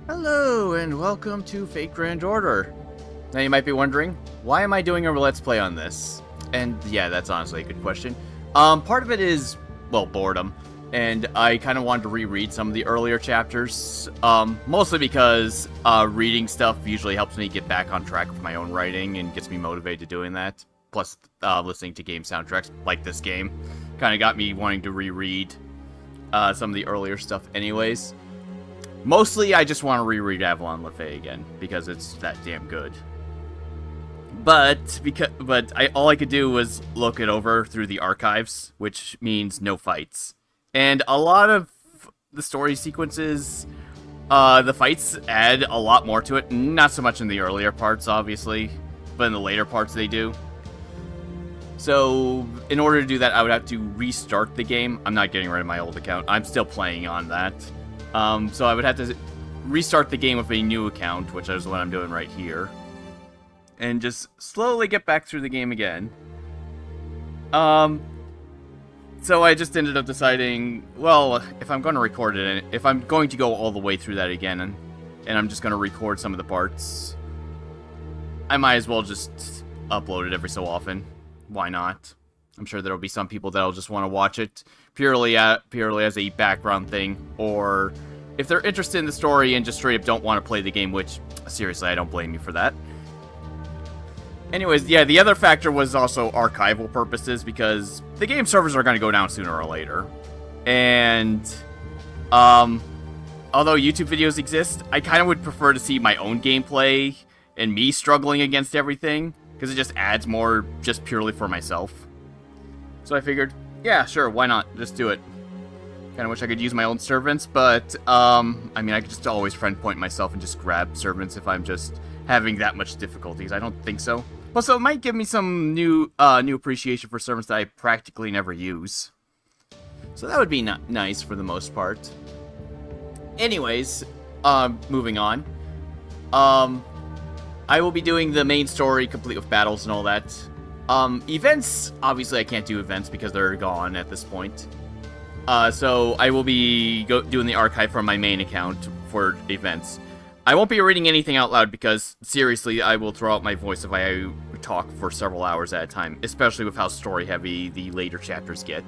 Hello, and welcome to Fate Grand Order. Now you might be wondering, why am I doing a Let's Play on this? And yeah, that's honestly a good question. Part of it is, well, boredom. And I kind of wanted to reread some of the earlier chapters. Mostly because reading stuff usually helps me get back on track with my own writing and gets me motivated to doing that. Plus, listening to game soundtracks like this game kind of got me wanting to reread some of the earlier stuff anyways. Mostly, I just want to reread Avalon LaFay again, because it's that damn good. But all I could do was look it over through the archives, which means no fights. And a lot of the story sequences, the fights add a lot more to it. Not so much in the earlier parts, obviously, but in the later parts they do. So, in order to do that, I would have to restart the game. I'm not getting rid of my old account. I'm still playing on that. So I would have to restart the game with a new account, which is what I'm doing right here. And just slowly get back through the game again. So I just ended up deciding, well, if I'm going to record it, and if I'm going to go all the way through that again, and I'm just going to record some of the parts, I might as well just upload it every so often. Why not? I'm sure there'll be some people that'll just want to watch it purely as a background thing, or if they're interested in the story and just straight up don't want to play the game, which, seriously, I don't blame you for that. Anyways, yeah, the other factor was also archival purposes, because the game servers are going to go down sooner or later. And, although YouTube videos exist, I kind of would prefer to see my own gameplay and me struggling against everything, because it just adds more just purely for myself. So I figured, yeah, sure, why not? Just do it. Kind of wish I could use my own servants, but, I mean, I could just always friend point myself and just grab servants if I'm just having that much difficulties. I don't think so. Also, it might give me some new appreciation for servants that I practically never use. So that would be nice for the most part. Anyways, moving on. I will be doing the main story complete with battles and all that. Events, obviously I can't do events because they're gone at this point. So I will be doing the archive from my main account for events. I won't be reading anything out loud because, seriously, I will throw out my voice if I talk for several hours at a time, especially with how story-heavy the later chapters get.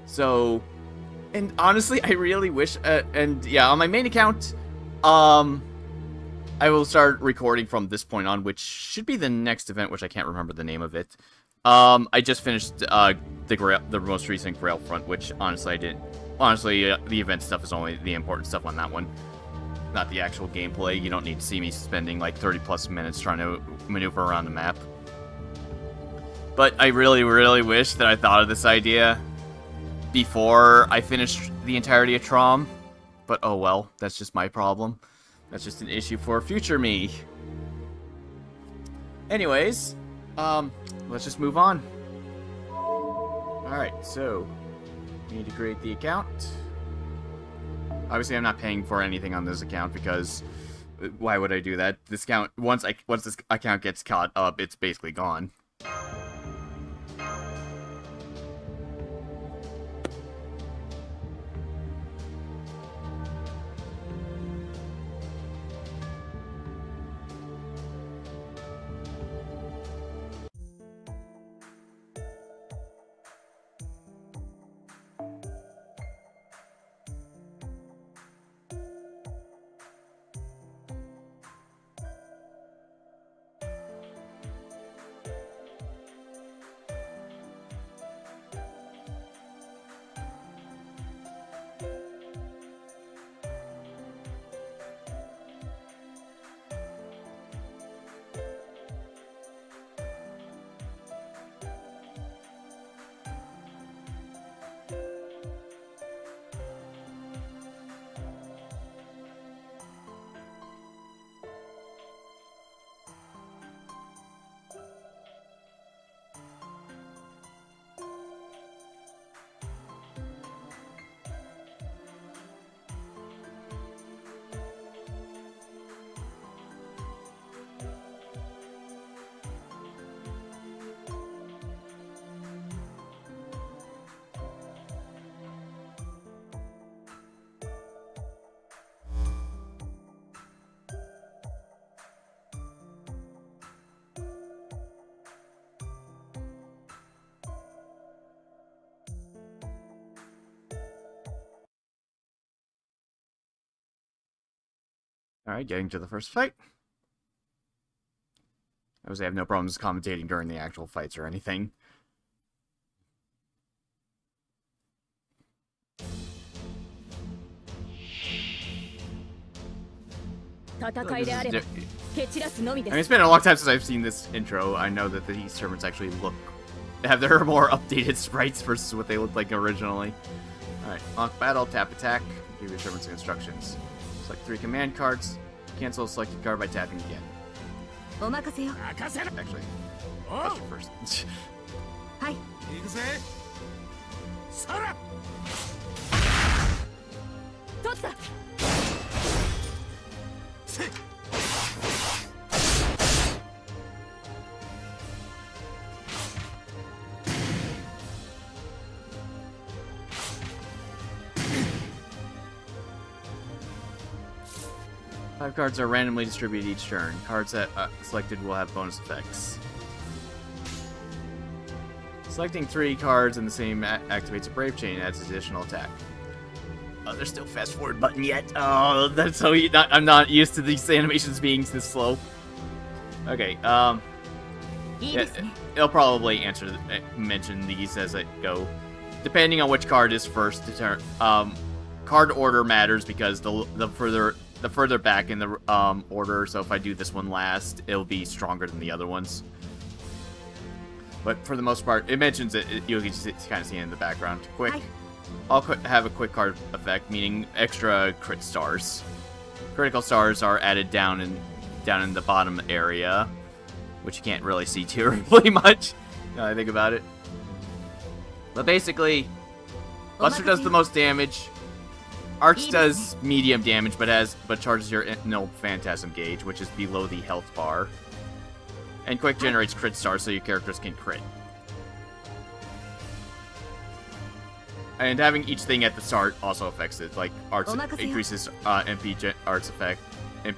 So, and honestly, I really wish, and yeah, on my main account, I will start recording from this point on, which should be the next event, which I can't remember the name of it. I just finished the most recent Grail Front, which honestly I didn't. Honestly, the event stuff is only the important stuff on that one, not the actual gameplay. You don't need to see me spending like 30 plus minutes trying to maneuver around the map. But I really, really wish that I thought of this idea before I finished the entirety of Trom. But oh well, that's just my problem. That's just an issue for future me. Anyways, let's just move on. Alright, so we need to create the account. Obviously, I'm not paying for anything on this account because why would I do that? This account, once this account gets caught up, it's basically gone. Alright, getting to the first fight. I have no problems commentating during the actual fights or anything. I mean, it's been a long time since I've seen this intro. I know that these tournaments actually have their more updated sprites versus what they looked like originally. Alright, lock battle, tap attack, give your tournaments instructions. Select 3 command cards, cancel a selected card by tapping again. Actually, question first. Hi. 5 cards are randomly distributed each turn. Cards that selected will have bonus effects. Selecting 3 cards in the same activates a Brave Chain and adds additional attack. Oh, there's still fast forward button yet. Oh, that's so I'm not used to these animations being this slow. Okay, yeah, it'll probably mention these as I go, depending on which card is first. Card order matters because the further back in the order. So if I do this one last, it'll be stronger than the other ones. But for the most part, it mentions it. You can just kind of see it in the background. Quick. I'll have a quick card effect, meaning extra crit stars. Critical stars are added down in the bottom area, which you can't really see terribly much. Now I think about it. But basically, Buster does the most damage. Arch does medium damage, but charges your Null Phantasm gauge, which is below the health bar. And Quick generates crit stars, so your characters can crit. And having each thing at the start also affects it. Like Arts increases MP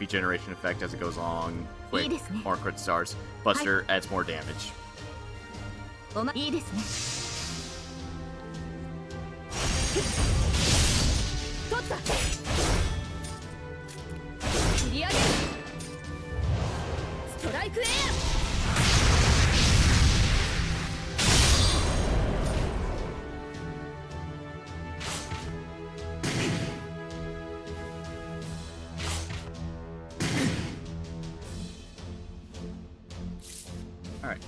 generation effect as it goes along. Quick, more crit stars. Buster adds more damage. Alright.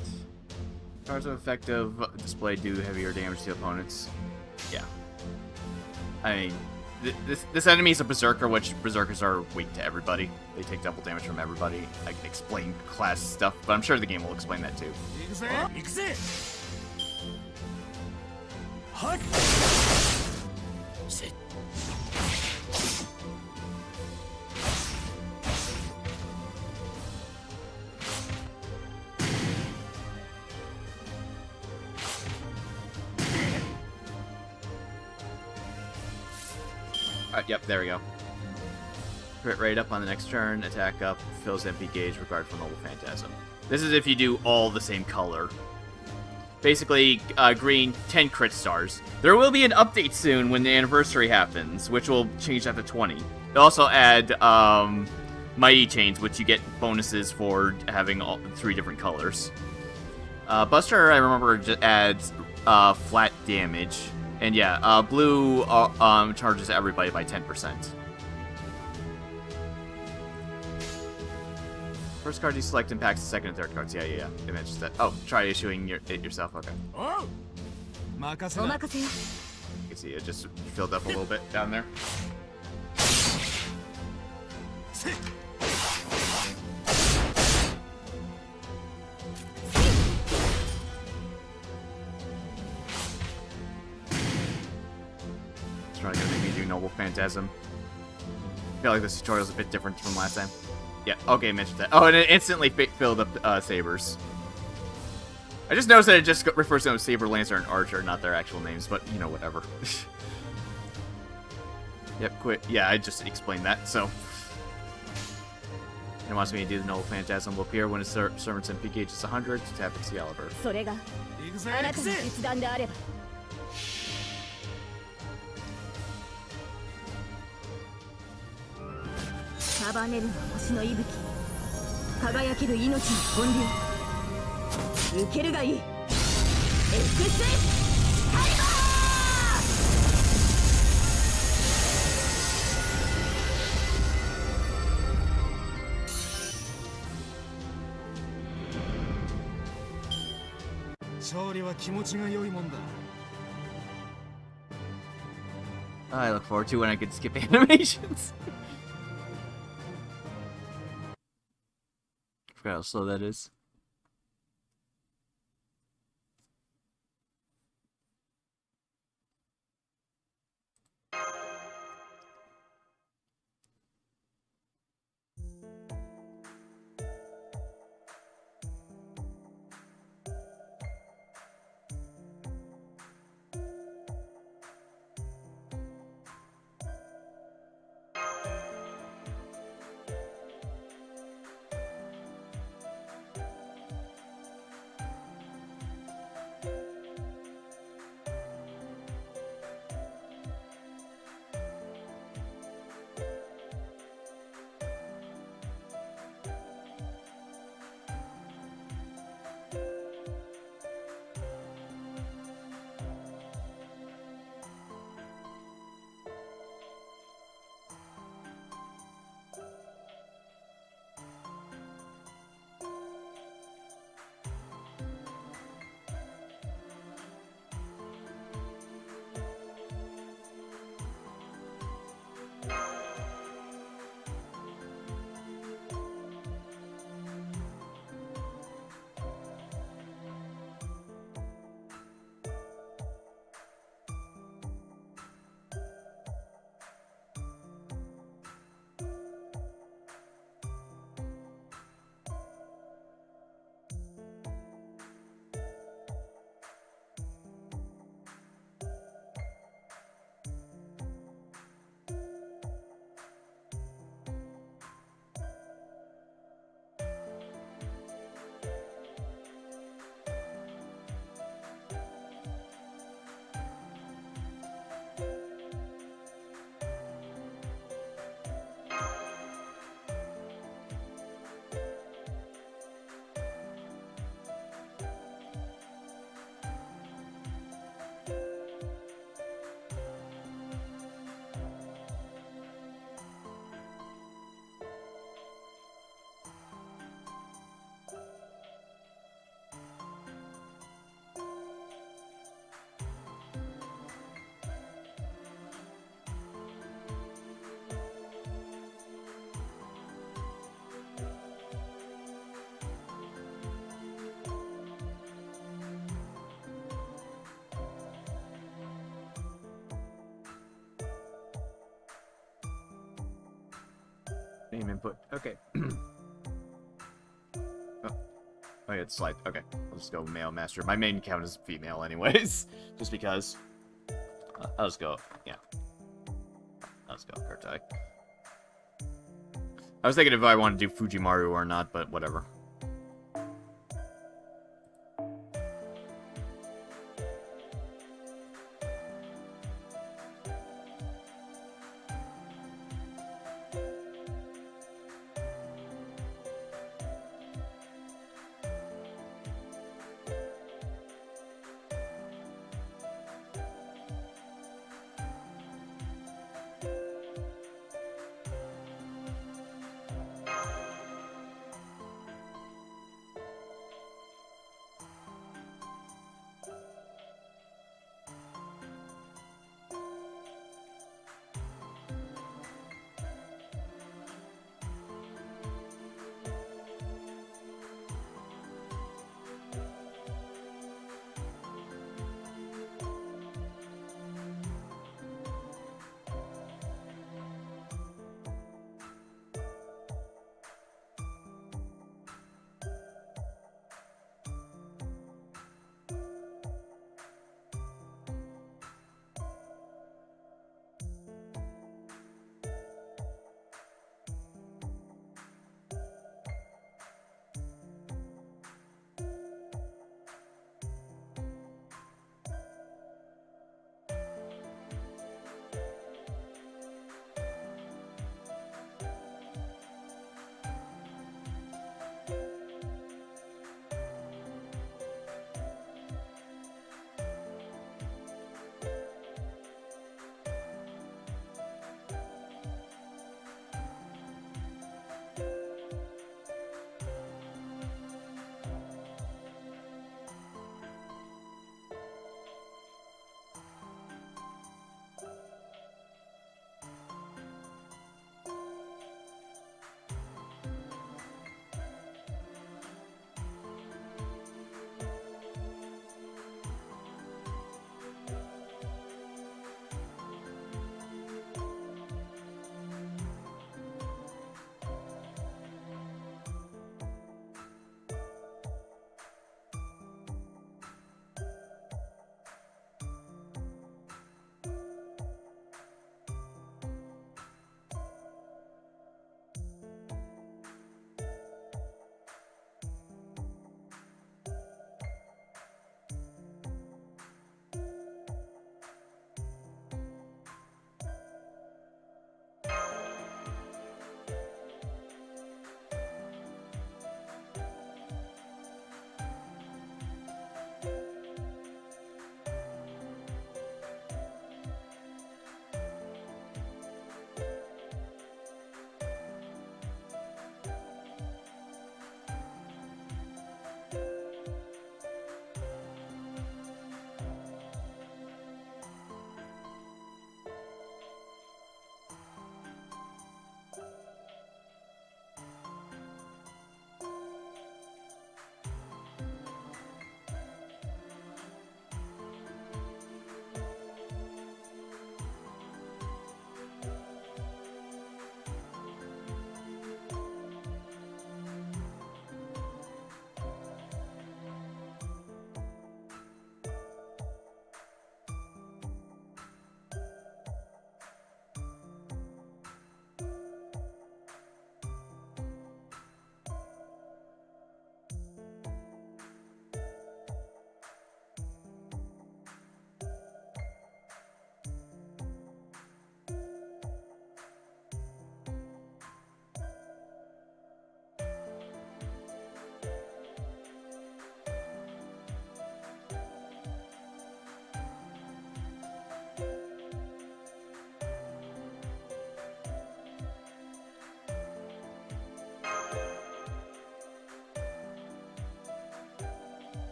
Cards of effective display do heavier damage to opponents. Yeah. I mean, this enemy is a Berserker, which Berserkers are weak to everybody. They take double damage from everybody. I can explain class stuff, but I'm sure the game will explain that too. Yep, there we go. Crit rate up on the next turn, attack up, fills MP gauge, regard for Noble Phantasm. This is if you do all the same color. Basically, green, 10 crit stars. There will be an update soon when the anniversary happens, which will change that to 20. They'll also add Mighty Chains, which you get bonuses for having all 3 different colors. Buster, I remember, adds flat damage. And yeah, blue charges everybody by 10%. First card you select impacts the second and third cards. Yeah. It mentions that. Oh, try issuing it yourself. Okay. You can see it just filled up a little bit down there. Trying to make me do Noble Phantasm. I feel like this tutorial is a bit different from last time. Yeah, okay, mentioned that. Oh, and it instantly filled up sabers. I just noticed that it just refers to them as Saber, Lancer, and Archer, not their actual names, but, you know, whatever. Yep, quit. Yeah, I just explained that, so. It wants me to do the Noble Phantasm will appear when a servant's MP gauge is 100 to tap Excalibur. 束ねるの星の息吹、輝ける命の本流、受けるがいい。エクスカリバー。勝利は気持ちが良いもんだ。I look forward to when I can skip animations. Forgot how slow that is. Name input. Okay. Oh, yeah, it's slide. Okay, I'll just go male master. My main account is female, anyways, just because. I'll just go. Yeah. I'll just go Kartai. I was thinking if I want to do Fujimaru or not, but whatever.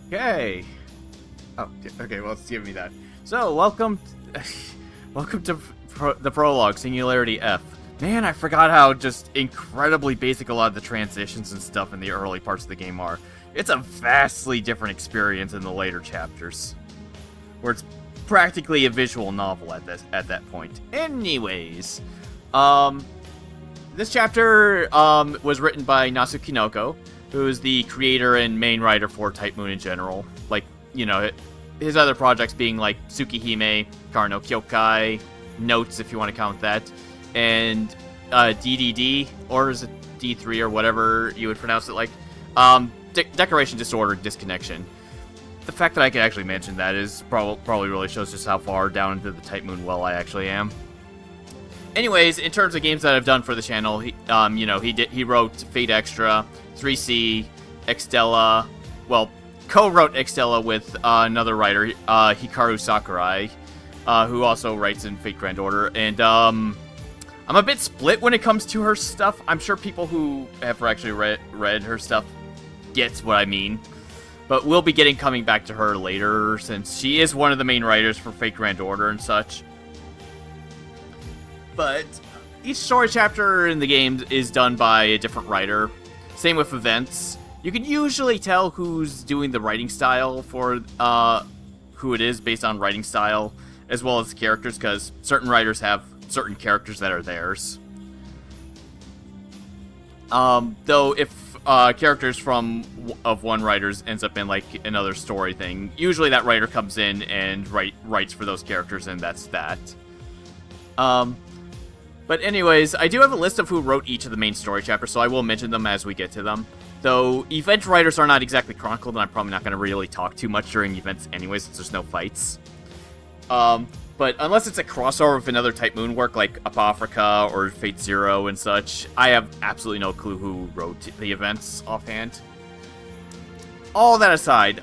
Okay. Oh, okay, well, it's giving me that. So, welcome... welcome to the Prologue, Singularity F. Man, I forgot how just incredibly basic a lot of the transitions and stuff in the early parts of the game are. It's a vastly different experience in the later chapters, where it's practically a visual novel at that point. Anyways, this chapter was written by Nasu Kinoko, who is the creator and main writer for Type Moon in general. Like, you know, his other projects being like Tsukihime, Karo Kyokai, Notes if you want to count that, and DDD, or is it D3 or whatever you would pronounce it like. Decoration Disorder Disconnection. The fact that I can actually mention that is probably really shows just how far down into the Type Moon well I actually am. Anyways, in terms of games that I've done for the channel, he wrote Fate Extra, 3C, Extella, well, co-wrote Extella with another writer, Hikaru Sakurai, who also writes in Fate Grand Order, and I'm a bit split when it comes to her stuff. I'm sure people who have actually read her stuff gets what I mean, but we'll be coming back to her later, since she is one of the main writers for Fate Grand Order and such. But each story chapter in the game is done by a different writer. Same with events. You can usually tell who's doing the writing style for who it is based on writing style, as well as characters, because certain writers have certain characters that are theirs. Though if characters of one writer's ends up in like another story thing, usually that writer comes in and writes for those characters, and that's that. But anyways, I do have a list of who wrote each of the main story chapters, so I will mention them as we get to them. Though event writers are not exactly chronicled, and I'm probably not going to really talk too much during events anyways, since there's no fights. But unless it's a crossover with another Type Moon work like Apofrica or Fate Zero and such, I have absolutely no clue who wrote the events offhand. All that aside,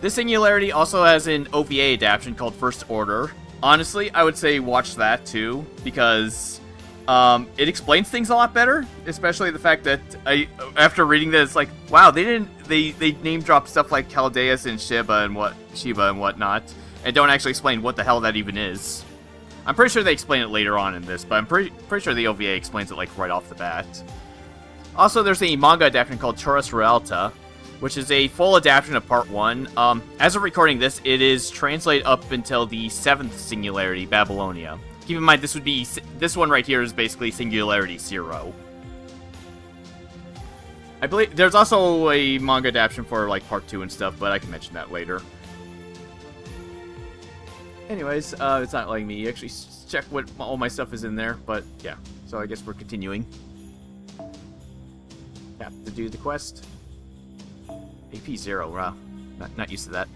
this Singularity also has an OVA adaptation called First Order. Honestly, I would say watch that too, because it explains things a lot better, especially the fact that after reading this, like, wow, they name drop stuff like Chaldea and Shiba and whatnot, and don't actually explain what the hell that even is. I'm pretty sure they explain it later on in this, but I'm pretty sure the OVA explains it like right off the bat. Also, there's a manga adaptation called Chorus Realta, which is a full adaptation of Part 1. As of recording this, it is translated up until the 7th Singularity, Babylonia. Keep in mind, this one right here is basically Singularity 0. I believe there's also a manga adaptation for like Part 2 and stuff, but I can mention that later. Anyways, it's not letting me actually check what all my stuff is in there, but yeah. So I guess we're continuing. Have to do the quest. EP0, wow. Not used to that.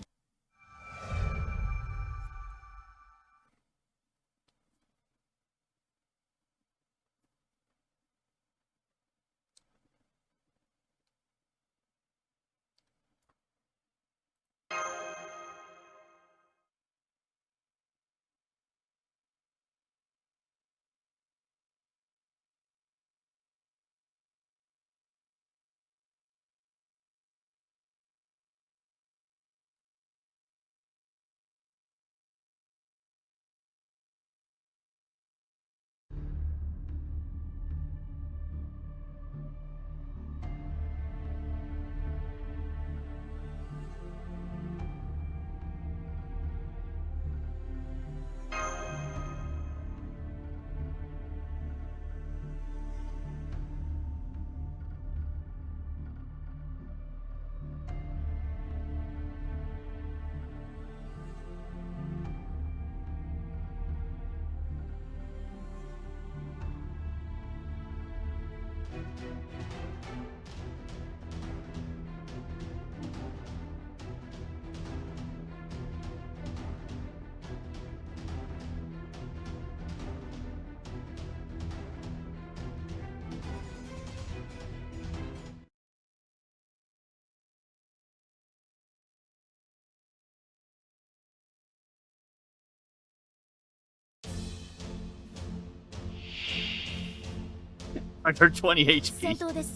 Under 20 HP.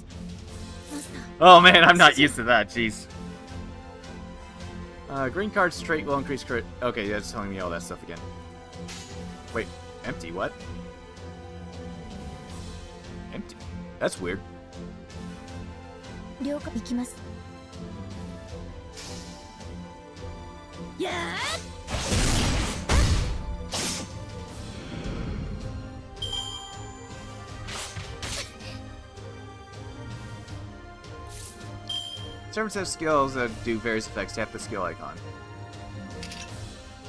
Oh man, I'm not used to that, jeez. Green card's trait will increase crit. Okay, that's telling me all that stuff again. Wait, empty, what? Empty. That's weird. 了解行きます。やー Servants have skills that do various effects. Tap the skill icon.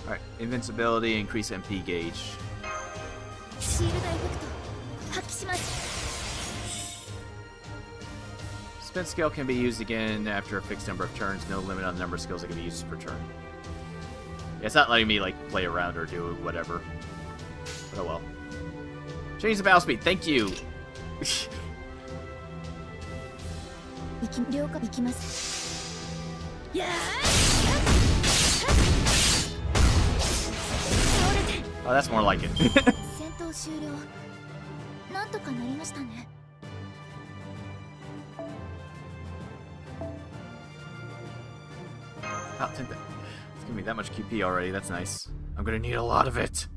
Alright, invincibility, increase MP gauge. シールドエフェクト発揮します。 Spin skill can be used again after a fixed number of turns. No limit on the number of skills that can be used per turn. Yeah, it's not letting me like play around or do whatever. But oh well. Change the battle speed. Thank you. 了解行きます。やー Oh, that's more like it. 戦闘終了。なんとかなりましたね。 Oh, it's giving me that much QP already. That's nice. I'm gonna need a lot of it.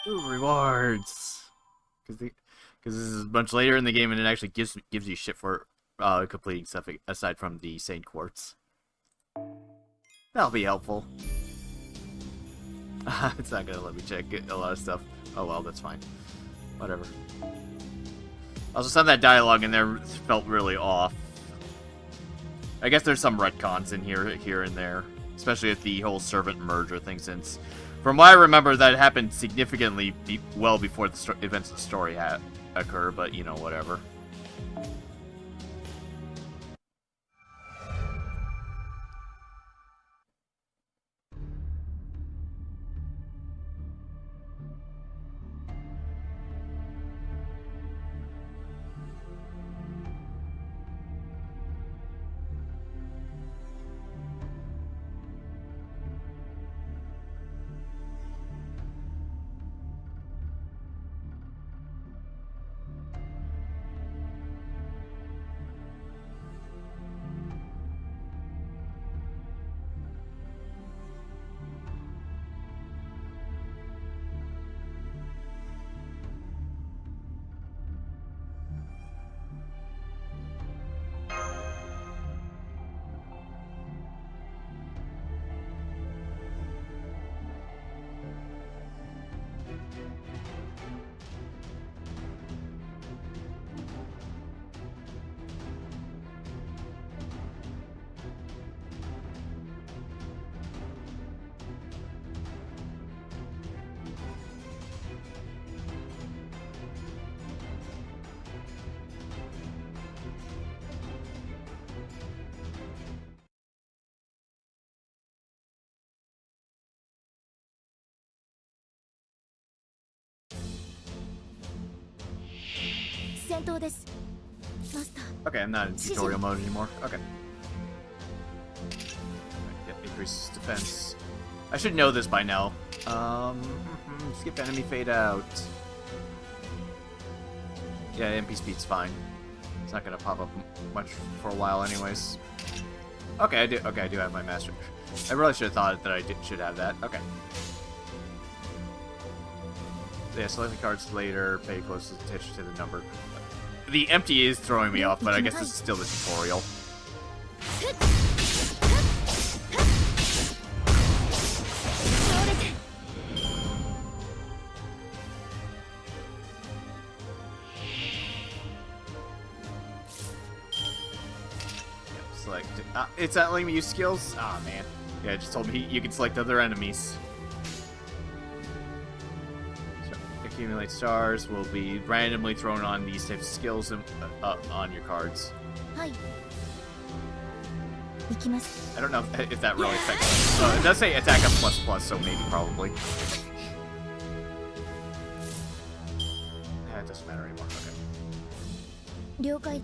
Ooh, rewards. Because this is a bunch later in the game, and it actually gives you shit for completing stuff aside from the Saint Quartz. That'll be helpful. It's not gonna let me check a lot of stuff. Oh well, that's fine. Whatever. Also, some of that dialogue in there felt really off. I guess there's some retcons in here and there, especially with the whole servant merger thing. Since, from what I remember, that happened significantly well before the events of the story occur. But you know, whatever. 戦闘です。マスター。 Okay, I'm not in tutorial mode anymore. Okay. Yep, increases defense. I should know this by now. Skip enemy fade out. Yeah, MP speed's fine. It's not gonna pop up much for a while, anyways. Okay, I do. Okay, I do have my master. I really should have thought that I should have that. Okay. Yeah, select the cards later. Pay close attention to the number. The empty is throwing me off, but I guess this is still the tutorial. Select. It's not letting me use skills? Ah, man. Yeah, it just told me you can select other enemies. Accumulate stars will be randomly thrown on these types of skills on your cards. I don't know if that really affects it. It does say attack up ++, so maybe, probably. It doesn't matter anymore. Okay.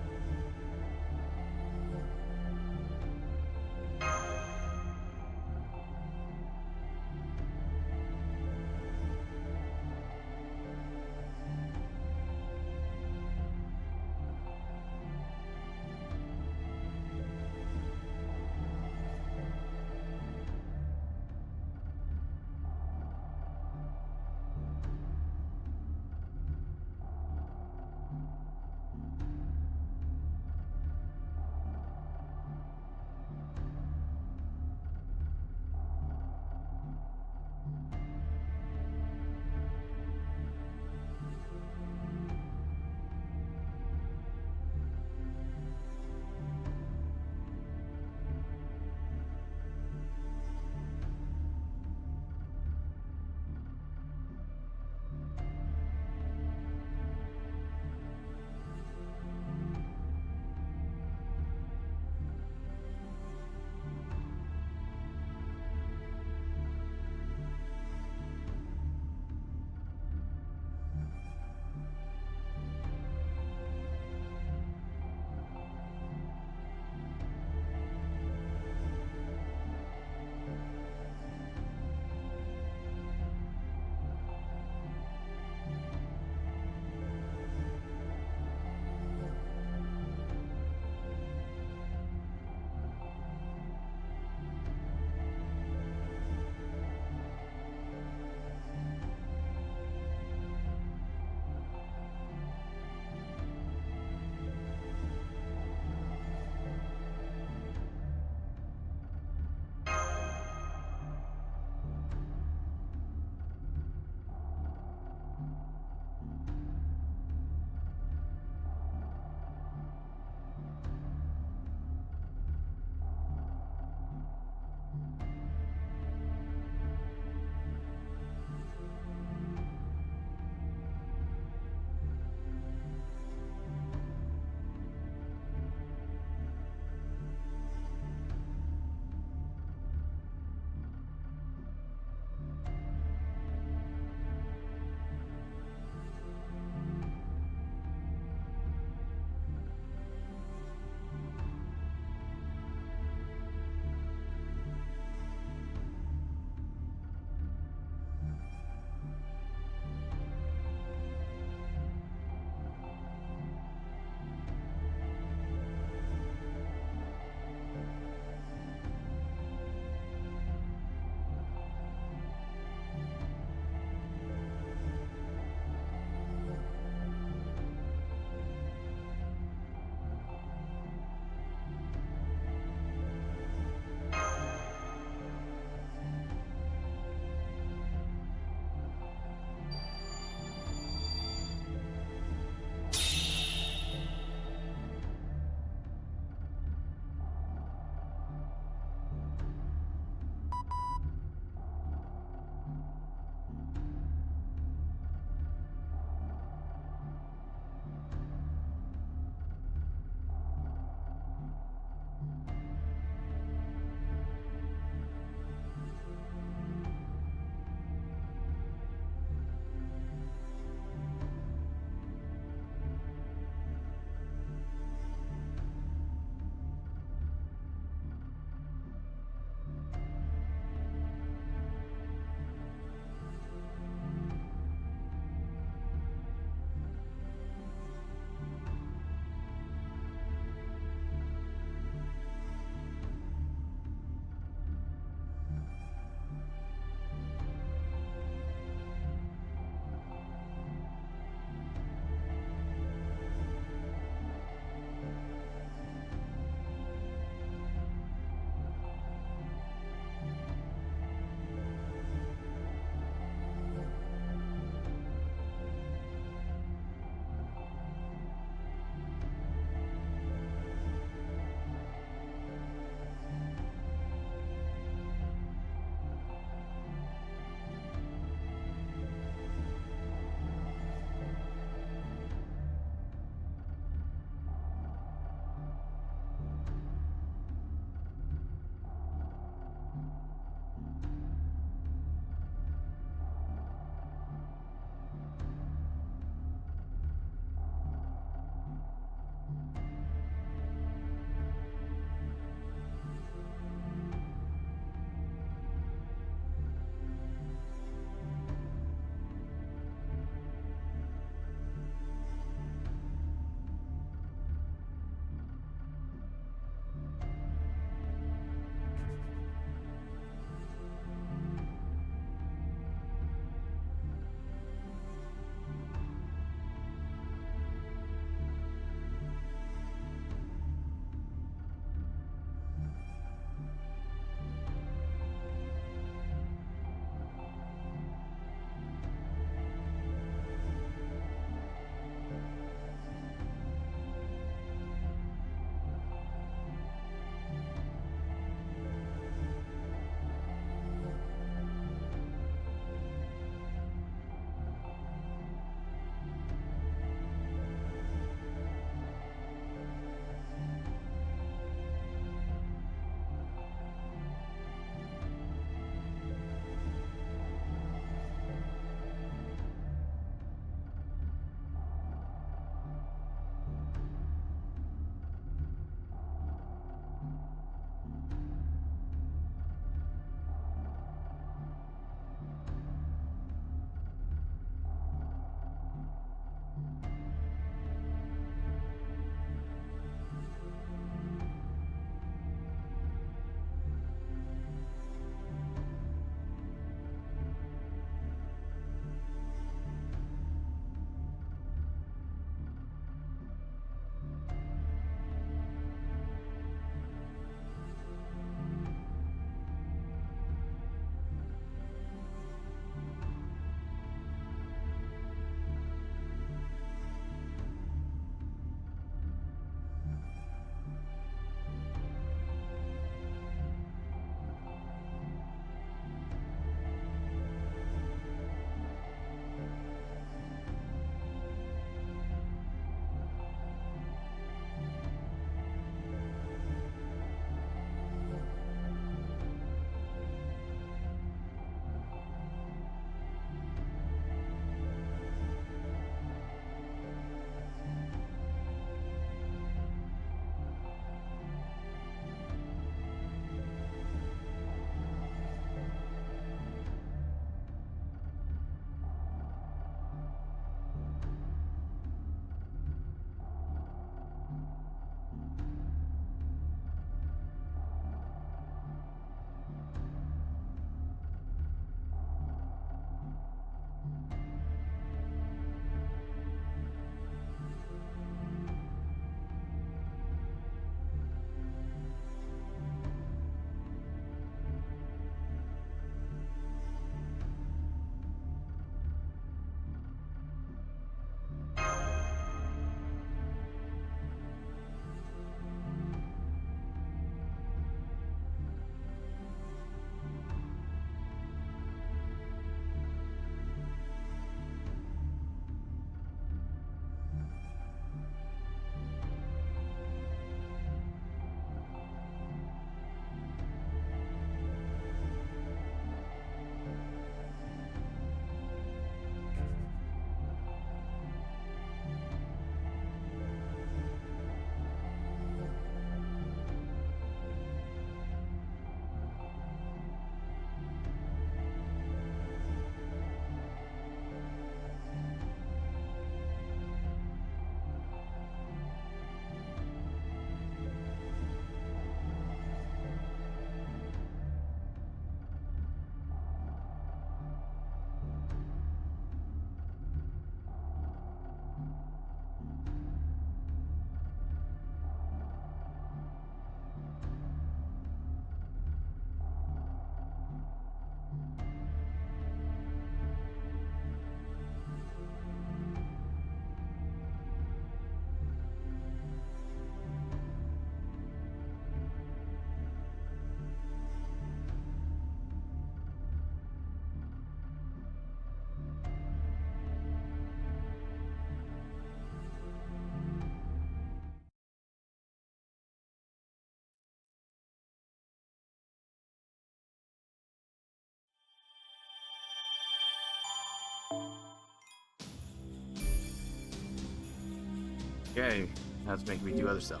Okay, that's making me do other stuff.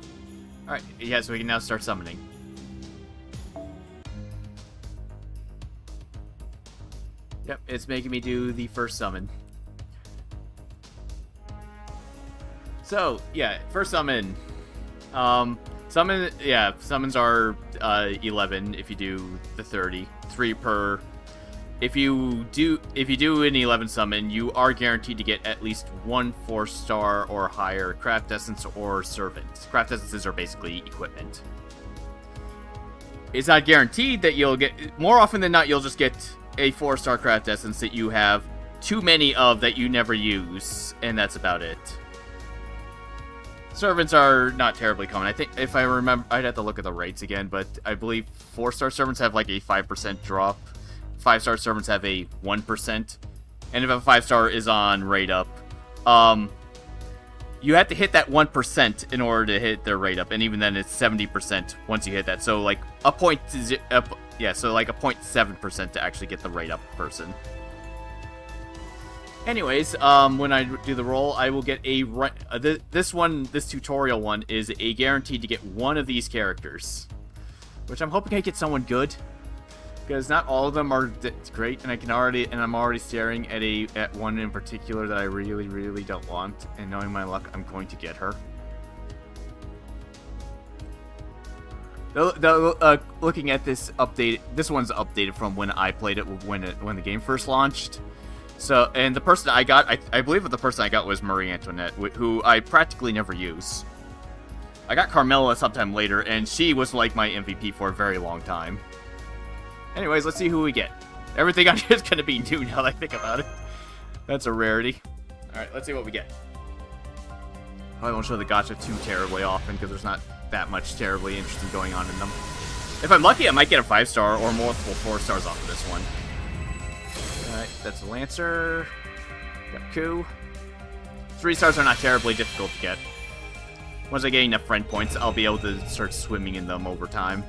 Alright, yeah, so we can now start summoning. Yep, it's making me do the first summon. So, yeah, first summon. Summons are 11 if you do the 30. 3 per. If you do an 11 summon, you are guaranteed to get at least 1 4-star or higher craft essence or servant. Craft essences are basically equipment. It's not guaranteed that you'll get. More often than not, you'll just get a 4-star craft essence that you have too many of that you never use, and that's about it. Servants are not terribly common. I think, if I remember, I'd have to look at the rates again, but I believe 4-star servants have like a 5% drop. 5-star servants have a 1%. And if a 5-star is on rate up, you have to hit that 1% in order to hit their rate up, and even then it's 70% once you hit that. So like a point, so like a 0.7% to actually get the rate up person. Anyways, when I do the roll, I will get a this tutorial one is a guaranteed to get one of these characters, which I'm hoping I get someone good, because not all of them are great, and I'm already staring at one in particular that I really don't want, and knowing my luck, I'm going to get her. Looking at this update, this one's updated from when I played it when the game first launched. So, and the person I got, I believe the person I got was Marie Antoinette, who I practically never use. I got Carmilla sometime later, and she was like my MVP for a very long time. Anyways, let's see who we get. Everything on here is going to be new now that I think about it. That's a rarity. Alright, let's see what we get. I won't show the gacha too terribly often, because there's not that much terribly interesting going on in them. If I'm lucky, I might get a 5-star or multiple 4-stars off of this one. Alright, that's a Lancer. Got Ku. 3-stars are not terribly difficult to get. Once I get enough friend points, I'll be able to start swimming in them over time.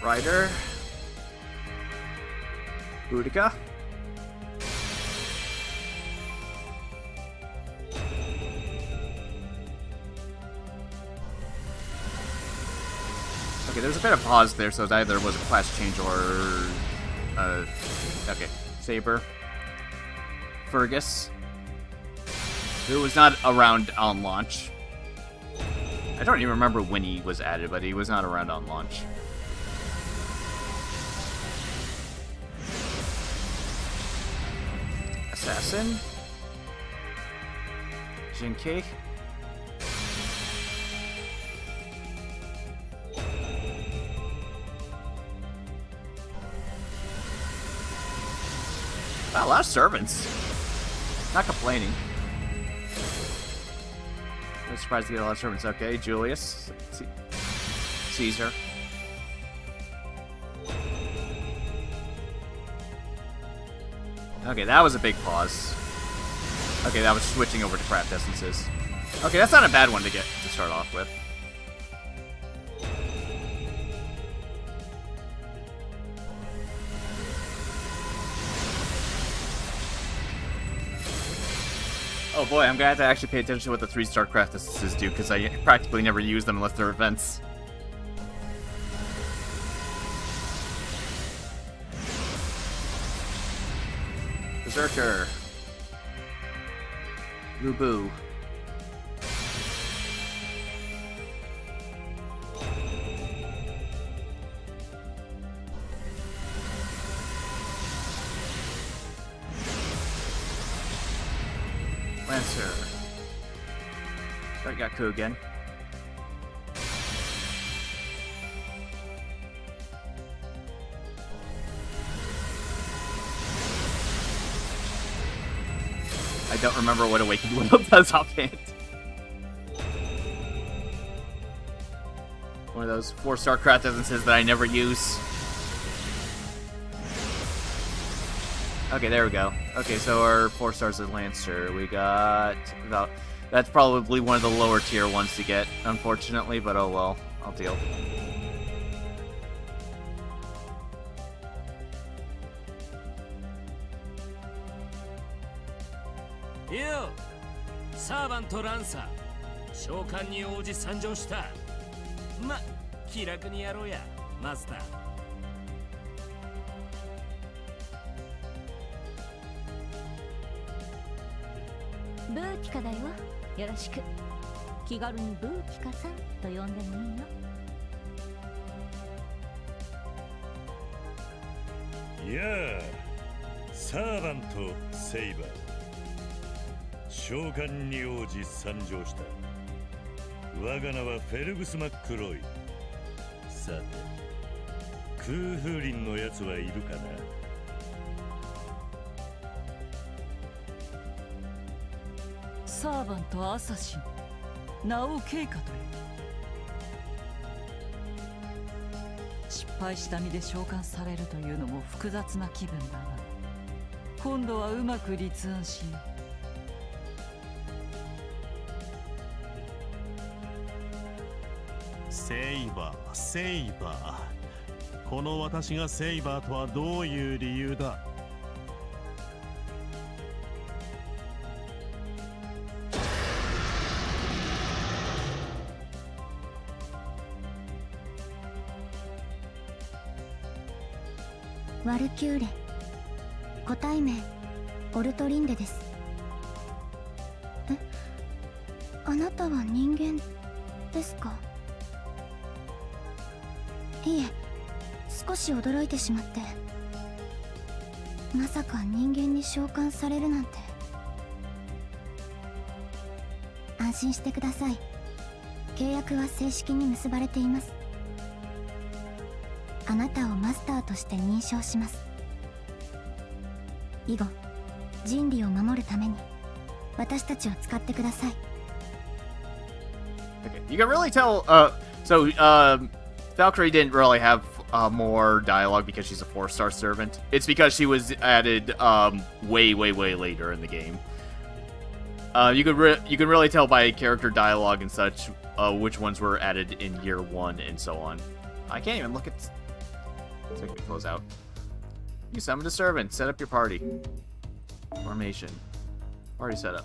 Rider. Boudica. Okay, there's a bit of pause there, so it either was a class change or... okay. Saber. Fergus. Who was not around on launch. I don't even remember when he was added, but he was not around on launch. Assassin. Jinkei. Wow, a lot of servants. Not complaining. I'm surprised to get a lot of servants. Okay, Julius. Caesar. Okay, that was a big pause. Okay, that was switching over to craft essences. Okay, that's not a bad one to get to start off with. Oh boy, I'm gonna have to actually pay attention to what the 3-star craft essences do, because I practically never use them unless they're events. Berserker. Lubu. Lancer. Alright, got Ku again. I don't remember what Awakened Will does offhand. One of those 4-star craft essences that I never use. Okay, there we go. Okay, so our 4-stars is Lancer. We got about... That's probably one of the lower tier ones to get, unfortunately, but oh well. I'll deal. よ、サーバントランサー召喚に応じ参上した。ま、気楽にやろうやマスター。ブーティカだよ。よろしく。気軽にブーティカさんと呼んでもいいよ。やあ、サーバント・セイバー召喚に応じ参上した。我が名はフェルグス・マックロイ。さて、空風林のやつはいるかな。サーバント・アサシン、名を経過という。失敗した身で召喚されるというのも複雑な気分だが、今度はうまく立案しよう。セイバー、セイバー。この私がセイバーとはどういう理由だ。ワルキューレ、個体名オルトリンデです。え、あなたは人間ですか？いえ、少し驚いてしまって。まさか人間に召喚されるなんて。安心してください。契約は正式に結ばれています。あなたをマスターとして認証します。以後、人類を守るために私たちを使ってください。Okay, you can really tell. Valkyrie didn't really have more dialogue because she's a 4-star servant. It's because she was added way later in the game. You can really tell by character dialogue and such which ones were added in year 1 and so on. I can't even look at. So I can close out. You summoned a servant. Set up your party. Formation. Party setup.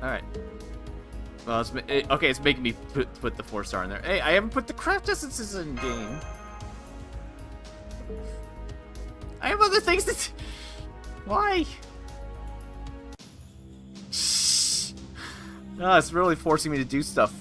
Alright. Well, it's making me put the 4-star in there. Hey, I haven't put the craft essences in game. I have other things that. Why? Shh. No, it's really forcing me to do stuff.